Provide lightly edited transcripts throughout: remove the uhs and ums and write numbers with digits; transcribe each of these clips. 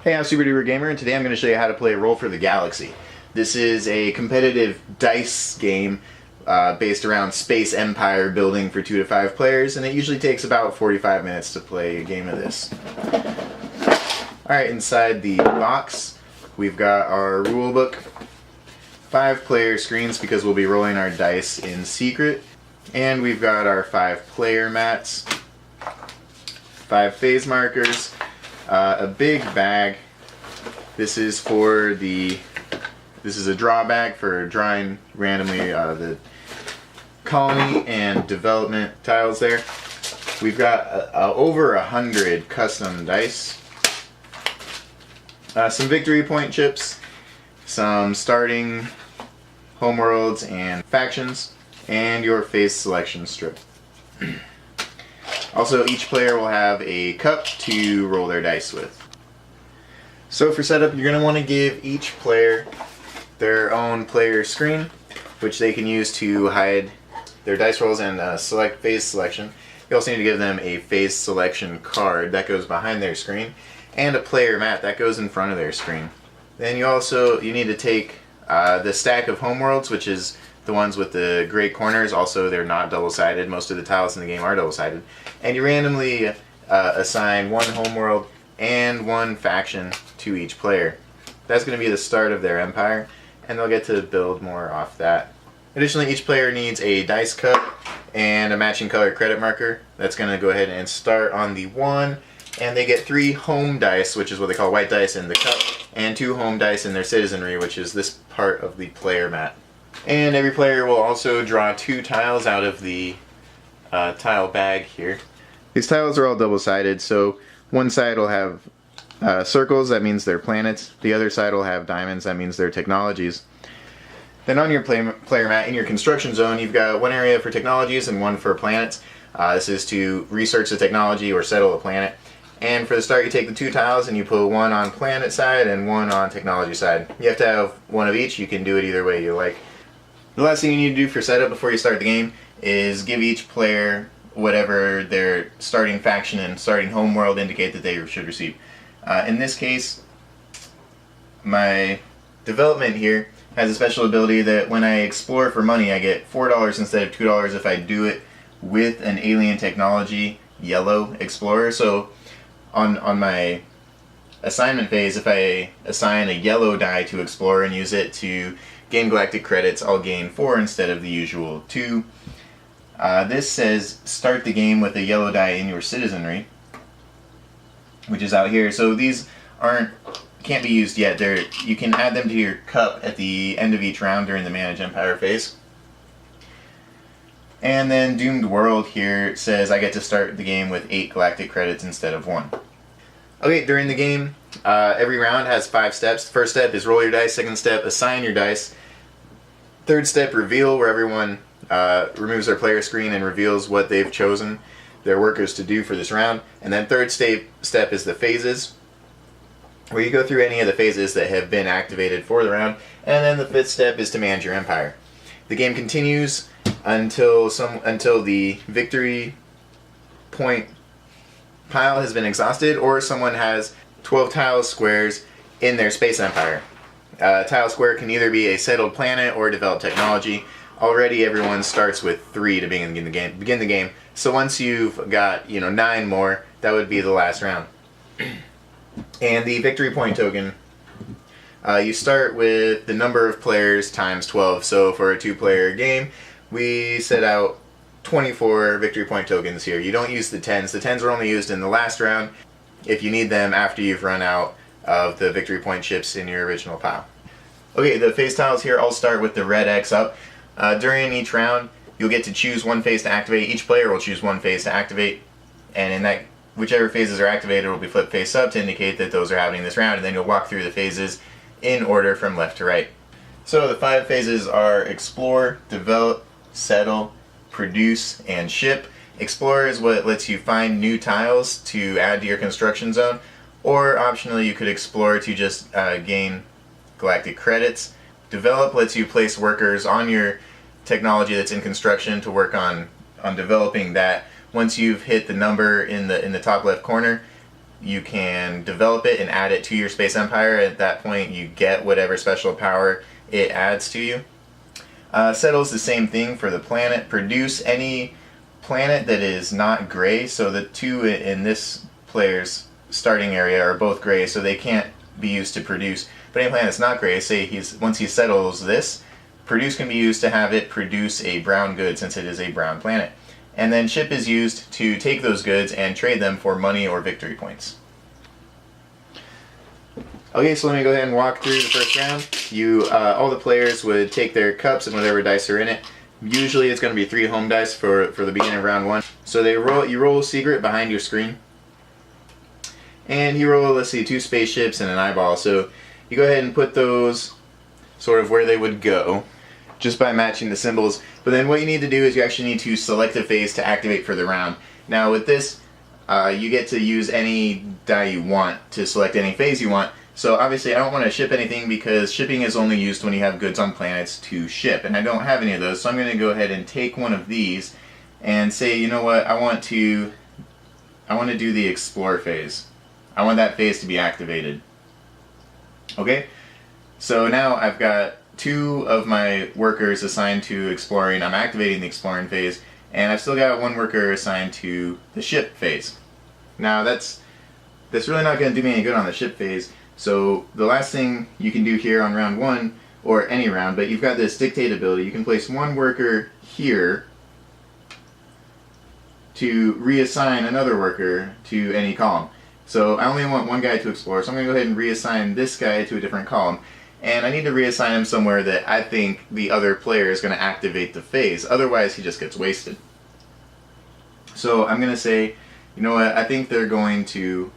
Hey, I'm Super Duper Gamer, and today I'm going to show you how to play Roll for the Galaxy. This is a competitive dice game based around Space Empire building for 2 to 5 players, and it usually takes about 45 minutes to play a game of this. Alright, inside the box, we've got our rule book, 5 player screens because we'll be rolling our dice in secret, and we've got our 5 player mats, 5 phase markers, a big bag. This is a draw bag for drawing randomly the colony and development tiles there. We've got over 100 custom dice, some victory point chips, some starting homeworlds and factions, and your phase selection strip. Also, each player will have a cup to roll their dice with. So for setup, you're going to want to give each player their own player screen, which they can use to hide their dice rolls and select phase selection. You also need to give them a phase selection card that goes behind their screen, and a player mat that goes in front of their screen. Then you need to take the stack of homeworlds, which is the ones with the gray corners. Also, they're not double-sided. Most of the tiles in the game are double-sided. And you randomly assign one homeworld and one faction to each player. That's going to be the start of their empire, and they'll get to build more off that. Additionally, each player needs a dice cup and a matching color credit marker. That's going to go ahead and start on the 1, and they get 3 home dice, which is what they call white dice in the cup, and 2 home dice in their citizenry, which is this part of the player mat. And every player will also draw 2 tiles out of the tile bag here. These tiles are all double-sided, so one side will have circles, that means they're planets. The other side will have diamonds, that means they're technologies. Then on your player mat, in your construction zone, you've got one area for technologies and one for planets. This is to research the technology or settle a planet. And for the start, you take the 2 tiles and you put one on planet side and one on technology side. You have to have one of each. You can do it either way you like. The last thing you need to do for setup before you start the game is give each player whatever their starting faction and starting homeworld indicate that they should receive. In this case, my development here has a special ability that when I explore for money, I get $4 instead of $2 if I do it with an alien technology yellow explorer. So on my assignment phase, if I assign a yellow die to explore and use it to gain galactic credits, I'll gain 4 instead of the usual 2. This says start the game with a yellow die in your citizenry, which is out here. So these can't be used yet. You can add them to your cup at the end of each round during the Manage Empire phase. And then Doomed World here says I get to start the game with 8 galactic credits instead of 1. Okay, during the game, every round has 5 steps. First step is roll your dice. Second step, assign your dice. Third step, reveal, where everyone removes their player screen and reveals what they've chosen their workers to do for this round. And then third step is the phases, where you go through any of the phases that have been activated for the round. And then the 5th step is to manage your empire. The game continues until the victory point pile has been exhausted, or someone has 12 tile squares in their space empire. Tile square can either be a settled planet or developed technology. Already everyone starts with 3 to begin the game. So once you've got 9 more, that would be the last round. And the victory point token, you start with the number of players times 12. So for a 2-player game, we set out 24 victory point tokens here. You don't use the 10s. The 10s were only used in the last round if you need them after you've run out of the victory point chips in your original pile. Okay, the phase tiles here all start with the red X up. During each round, you'll get to choose one phase to activate. Each player will choose one phase to activate, and in that, whichever phases are activated will be flipped face up to indicate that those are happening this round, and then you'll walk through the phases in order from left to right. So the 5 phases are Explore, Develop, Settle, Produce, and Ship. Explore is what lets you find new tiles to add to your construction zone, or optionally you could explore to just gain galactic credits. Develop lets you place workers on your technology that's in construction to work on developing that. Once you've hit the number in the top left corner, you can develop it and add it to your space empire. At that point, you get whatever special power it adds to you. Settle's the same thing for the planet. Produce any planet that is not gray. So the two in this player's starting area are both gray, so they can't be used to produce. But any planet that's not gray, say once he settles this, produce can be used to have it produce a brown good, since it is a brown planet. And then ship is used to take those goods and trade them for money or victory points. Okay, so let me go ahead and walk through the first round. All the players would take their cups and whatever dice are in it. Usually it's going to be 3 home dice for the beginning of round 1. So you roll a secret behind your screen. And you roll, let's see, 2 spaceships and an eyeball. So you go ahead and put those sort of where they would go, just by matching the symbols. But then what you need to do is you actually need to select a phase to activate for the round. Now with this, you get to use any die you want to select any phase you want. So obviously I don't want to ship anything, because shipping is only used when you have goods on planets to ship, and I don't have any of those. So I'm going to go ahead and take one of these and say, you know what, I want to do the explore phase. I want that phase to be activated. Okay, so now I've got 2 of my workers assigned to exploring. I'm activating the exploring phase, and I've still got 1 worker assigned to the ship phase. Now that's really not going to do me any good on the ship phase. So the last thing you can do here on round 1, or any round, but you've got this dictate ability. You can place 1 worker here to reassign another worker to any column. So I only want 1 guy to explore, so I'm going to go ahead and reassign this guy to a different column. And I need to reassign him somewhere that I think the other player is going to activate the phase. Otherwise, he just gets wasted. So I'm going to say, you know what, I think they're going to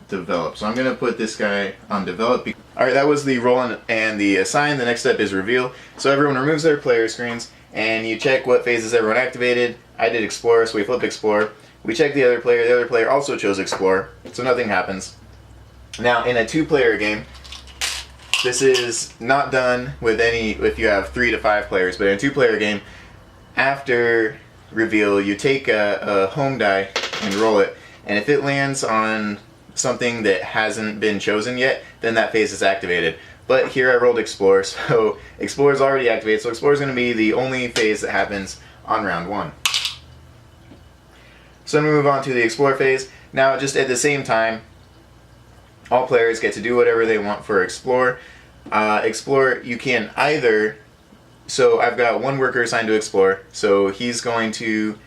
develop. So I'm going to put this guy on develop. Alright, that was the roll and the assign. The next step is reveal. So everyone removes their player screens, and you check what phases everyone activated. I did explore, so we flip explore. We check the other player. The other player also chose explore, so nothing happens. Now in a 2-player game, this is not done with if you have 3 to 5 players, but in a 2-player game, after reveal, you take a home die and roll it, and if it lands on something that hasn't been chosen yet, then that phase is activated. But here I rolled explore, so explore is already activated, so explore is going to be the only phase that happens on round 1. So I'm going to move on to the explore phase. Now just at the same time, all players get to do whatever they want for explore. Explore, you can either, so I've got 1 worker assigned to explore, so he's going to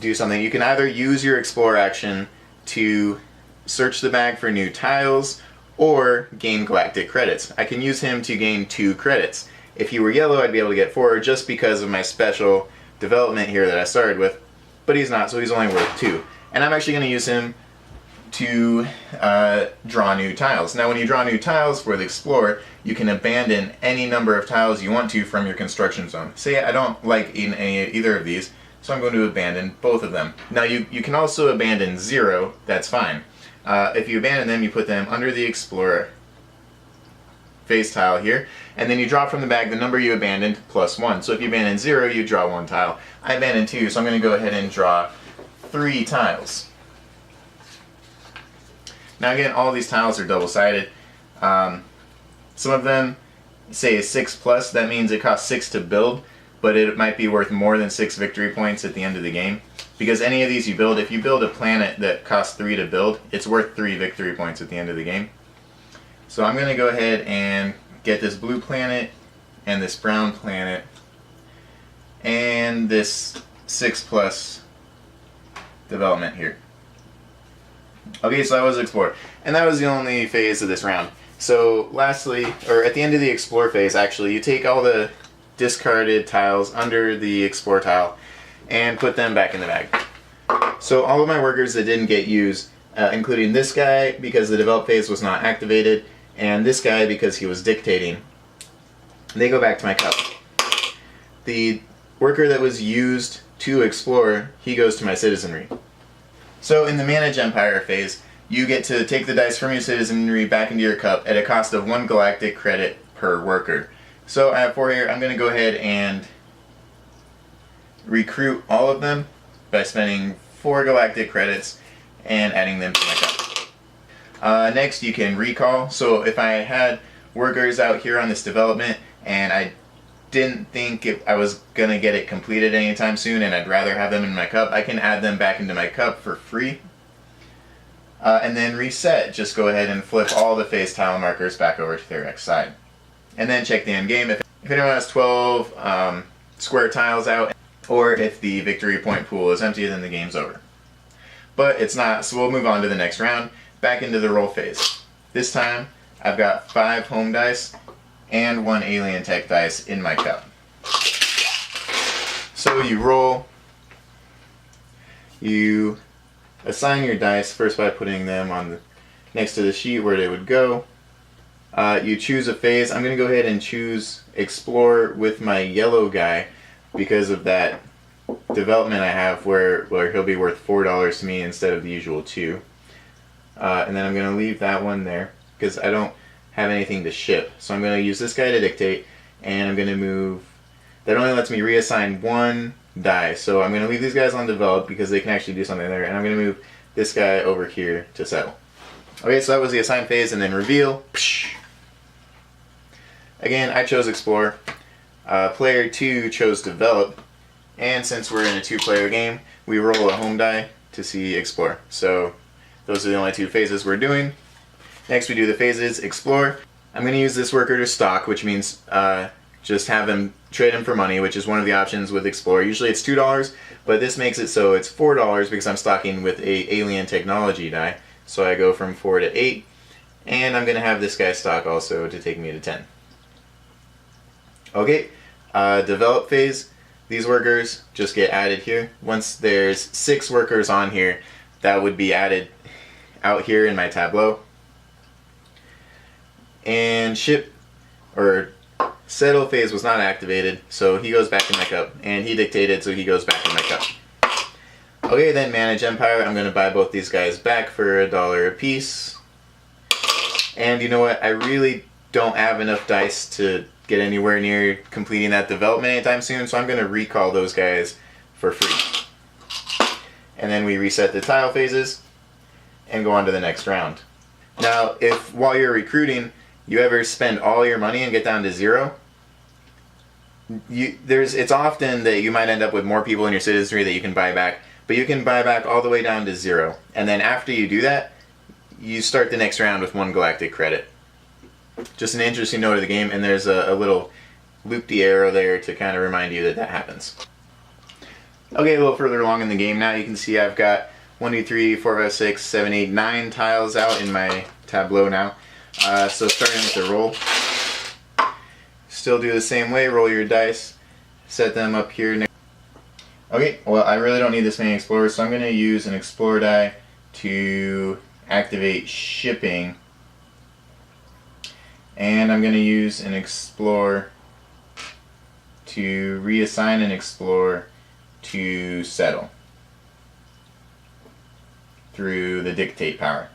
do something. You can either use your explore action to search the bag for new tiles or gain galactic credits. I can use him to gain 2 credits. If he were yellow, I'd be able to get 4 just because of my special development here that I started with, but he's not, so he's only worth 2. And I'm actually going to use him to draw new tiles. Now when you draw new tiles for the Explorer, you can abandon any number of tiles you want to from your construction zone. Say I don't like either of these, so I'm going to abandon both of them. Now you can also abandon 0, that's fine. If you abandon them, you put them under the Explorer phase tile here, and then you draw from the bag the number you abandoned plus 1. So if you abandon 0, you draw 1 tile. I abandoned 2, so I'm going to go ahead and draw 3 tiles. Now again, all these tiles are double-sided. Some of them say is 6+, that means it costs 6 to build, but it might be worth more than 6 victory points at the end of the game. Because any of these you build, if you build a planet that costs 3 to build, it's worth 3 victory points at the end of the game. So I'm going to go ahead and get this blue planet, and this brown planet, and this 6+ development here. Okay, so that was Explore, and that was the only phase of this round. So lastly, or at the end of the Explore phase actually, you take all the discarded tiles under the Explore tile and put them back in the bag. So all of my workers that didn't get used, including this guy because the develop phase was not activated, and this guy because he was dictating, they go back to my cup. The worker that was used to explore, he goes to my citizenry. So in the Manage Empire phase, you get to take the dice from your citizenry back into your cup at a cost of 1 galactic credit per worker. So I have 4 here. I'm going to go ahead and recruit all of them by spending 4 galactic credits and adding them to my cup. Next, you can recall. So if I had workers out here on this development and I didn't think I was going to get it completed anytime soon and I'd rather have them in my cup, I can add them back into my cup for free. And then reset. Just go ahead and flip all the phase tile markers back over to their X side. And then check the end game. If anyone has 12 square tiles out, or if the victory point pool is empty, then the game's over. But it's not, so we'll move on to the next round. Back into the roll phase. This time, I've got 5 home dice and 1 alien tech dice in my cup. So you roll, you assign your dice first by putting them on next to the sheet where they would go. You choose a phase. I'm going to go ahead and choose Explore with my yellow guy because of that development I have where he'll be worth $4 to me instead of the usual 2. And then I'm going to leave that one there because I don't have anything to ship. So I'm going to use this guy to dictate, and I'm going to move. That only lets me reassign 1 die. So I'm going to leave these guys on develop because they can actually do something there, and I'm going to move this guy over here to settle. Okay, so that was the assign phase, and then reveal. Again, I chose explore. Player 2 chose develop, and since we're in a 2-player game, we roll a home die to see explore. So those are the only 2 phases we're doing. Next we do the phases, explore. I'm going to use this worker to stock, which means just have him trade him for money, which is one of the options with explore. Usually it's $2, but this makes it so it's $4 because I'm stocking with a alien technology die. So I go from 4 to 8, and I'm going to have this guy stock also to take me to 10. Okay, develop phase. These workers just get added here. Once there's 6 workers on here, that would be added out here in my tableau. And ship or settle phase was not activated, so he goes back in my cup, and he dictated, so he goes back in my cup. Okay, then manage empire. I'm going to buy both these guys back for $1 a piece. And you know what? I really don't have enough dice to get anywhere near completing that development anytime soon, so I'm going to recall those guys for free. And then we reset the tile phases and go on to the next round. Now, if while you're recruiting, you ever spend all your money and get down to 0, it's often that you might end up with more people in your citizenry that you can buy back, but you can buy back all the way down to 0. And then after you do that, you start the next round with 1 galactic credit. Just an interesting note of the game, and there's a little loop-de arrow there to kind of remind you that that happens. Okay, a little further along in the game now, you can see I've got 1, 2, 3, 4, 5, 6, 7, 8, 9 tiles out in my tableau now. So starting with the roll, still do the same way, roll your dice, set them up here. Okay, well I really don't need this many explorers, so I'm going to use an explorer die to activate shipping. And I'm going to use an explore to reassign an explore to settle through the dictate power.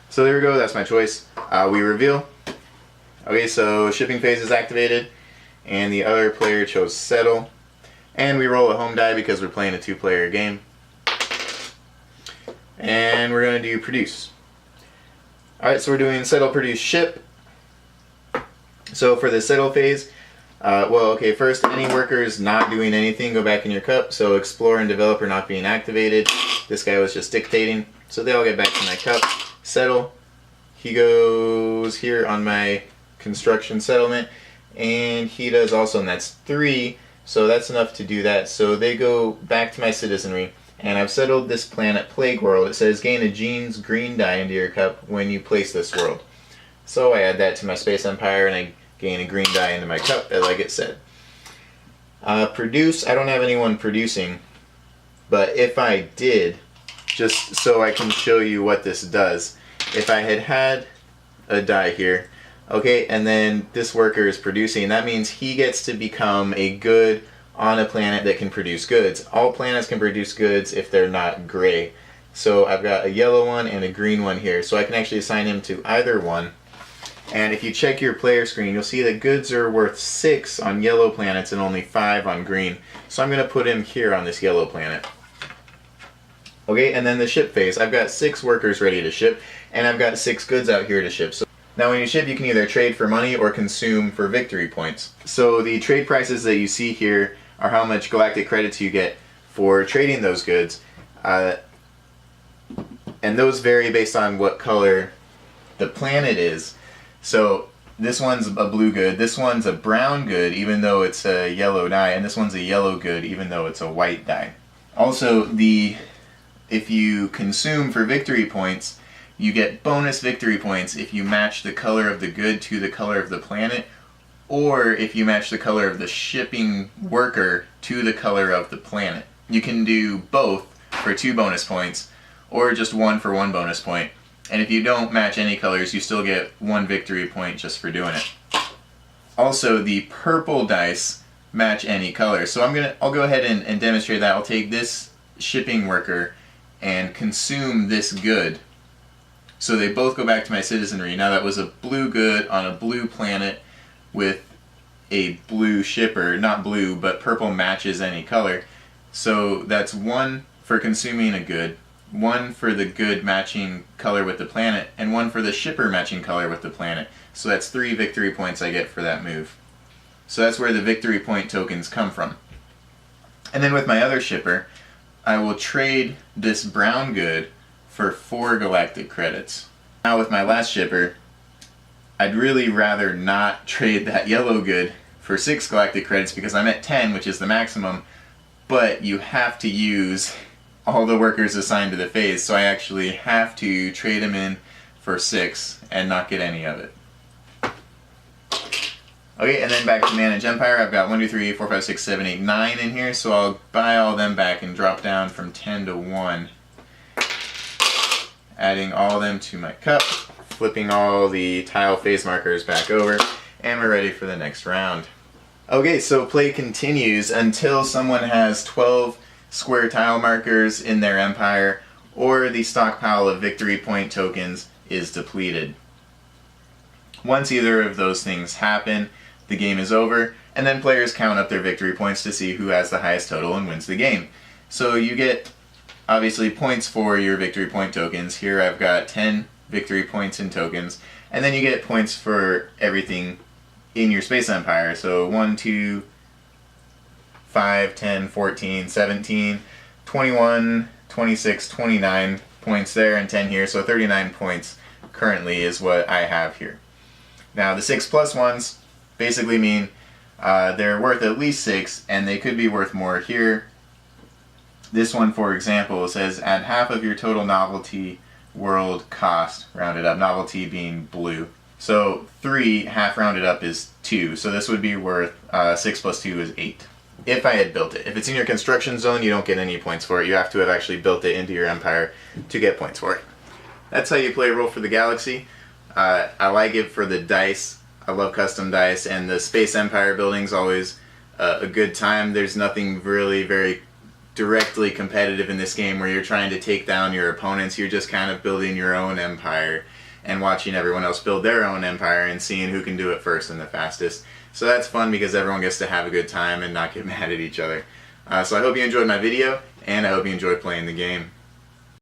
So there we go, that's my choice. We reveal. Okay, so shipping phase is activated, and the other player chose settle. And we roll a home die because we're playing a 2-player game. And we're going to do produce. Alright, so we're doing settle, produce, ship. So for the settle phase, first any workers not doing anything go back in your cup. So explore and develop are not being activated. This guy was just dictating, so they all get back to my cup. Settle, he goes here on my construction settlement, and he does also, and that's 3, so that's enough to do that. So they go back to my citizenry, and I've settled this planet Plague World. It says gain a Gene's green die into your cup when you place this world. So I add that to my space empire, and I gain a green die into my cup, like it said. Produce, I don't have anyone producing, but if I did, just so I can show you what this does, if I had a die here, okay, and then this worker is producing, that means he gets to become a good on a planet that can produce goods. All planets can produce goods if they're not gray. So I've got a yellow one and a green one here, so I can actually assign him to either one. And if you check your player screen, you'll see that goods are worth 6 on yellow planets and only 5 on green. So I'm going to put him here on this yellow planet. Okay, and then the ship phase. I've got 6 workers ready to ship, and I've got 6 goods out here to ship. So now when you ship, you can either trade for money or consume for victory points. So the trade prices that you see here are how much galactic credits you get for trading those goods. And those vary based on what color the planet is. So this one's a blue good, this one's a brown good even though it's a yellow dye, and this one's a yellow good even though it's a white dye. Also, if you consume for victory points, you get bonus victory points if you match the color of the good to the color of the planet, or if you match the color of the shipping worker to the color of the planet. You can do both for 2 bonus points, or just 1 for 1 bonus point. And if you don't match any colors, you still get 1 victory point just for doing it. Also, the purple dice match any color. So I'll go ahead and demonstrate that. I'll take this shipping worker and consume this good. So they both go back to my citizenry. Now that was a blue good on a blue planet with a blue shipper. Not blue, but purple matches any color. So that's 1 for consuming a good, 1 for the good matching color with the planet, and 1 for the shipper matching color with the planet. So that's 3 victory points I get for that move. So that's where the victory point tokens come from. And then with my other shipper, I will trade this brown good for 4 galactic credits. Now with my last shipper, I'd really rather not trade that yellow good for 6 galactic credits because I'm at 10, which is the maximum, but you have to use all the workers assigned to the phase, so I actually have to trade them in for 6 and not get any of it. Okay, and then back to Manage Empire. I've got 1, 2, 3, 4, 5, 6, 7, 8, 9 in here, so I'll buy all them back and drop down from 10 to 1. Adding all of them to my cup, flipping all the tile phase markers back over, and we're ready for the next round. Okay, so play continues until someone has 12 square tile markers in their empire, or the stockpile of victory point tokens is depleted. Once either of those things happen, the game is over, and then players count up their victory points to see who has the highest total and wins the game. So you get, obviously, points for your victory point tokens. Here I've got 10 victory points in tokens, and then you get points for everything in your space empire. So 1, 2, 5, 10, 14, 17, 21, 26, 29 points there, and 10 here, so 39 points currently is what I have here. Now the 6+ ones basically mean they're worth at least 6, and they could be worth more. Here, this one for example says add half of your total novelty world cost, rounded up, novelty being blue. So 3 half rounded up is 2, so this would be worth 6 plus 2 is 8. If I had built it. If it's in your construction zone, you don't get any points for it. You have to have actually built it into your empire to get points for it. That's how you play Roll for the Galaxy. I like it for the dice. I love custom dice, and the Space Empire building's always a good time. There's nothing really very directly competitive in this game where you're trying to take down your opponents. You're just kind of building your own empire and watching everyone else build their own empire and seeing who can do it first and the fastest. So that's fun because everyone gets to have a good time and not get mad at each other. So I hope you enjoyed my video, and I hope you enjoyed playing the game.